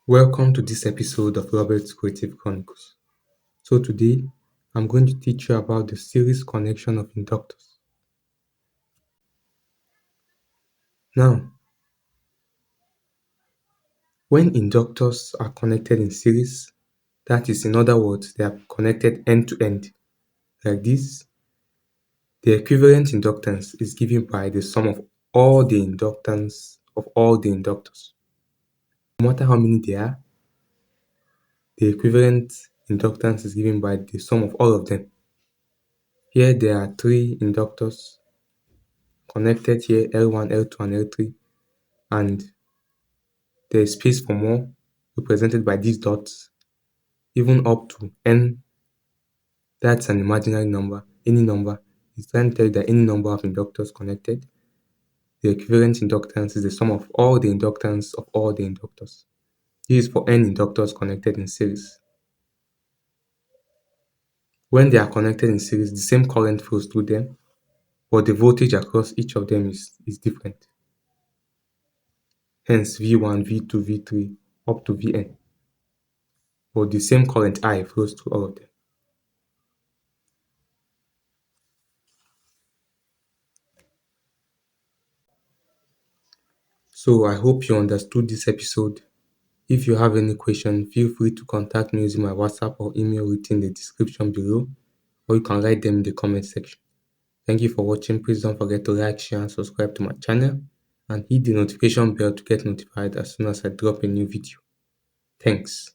Welcome to this episode of Robert's Creative Chronicles. So today, I'm going to teach you about the series connection of inductors. Now, when inductors are connected in series, that is, in other words, they are connected end to end, like this, the equivalent inductance is given by the sum of all the inductance of all the inductors. No matter how many there are, the equivalent inductance is given by the sum of all of them. Here there are three inductors connected here, L1, L2, and L3, and there is space for more represented by these dots, even up to n. That's an imaginary number, any number. It's trying to tell you that any number of inductors connected, the equivalent inductance is the sum of all the inductance of all the inductors. This is for n inductors connected in series. When they are connected in series, the same current flows through them, but the voltage across each of them is different. Hence V1, V2, V3 up to Vn. But the same current I flows through all of them. So I hope you understood this episode. If you have any question, feel free to contact me using my WhatsApp or email within the description below, or you can write them in the comment section. Thank you for watching. Please don't forget to like, share, and subscribe to my channel, and hit the notification bell to get notified as soon as I drop a new video. Thanks.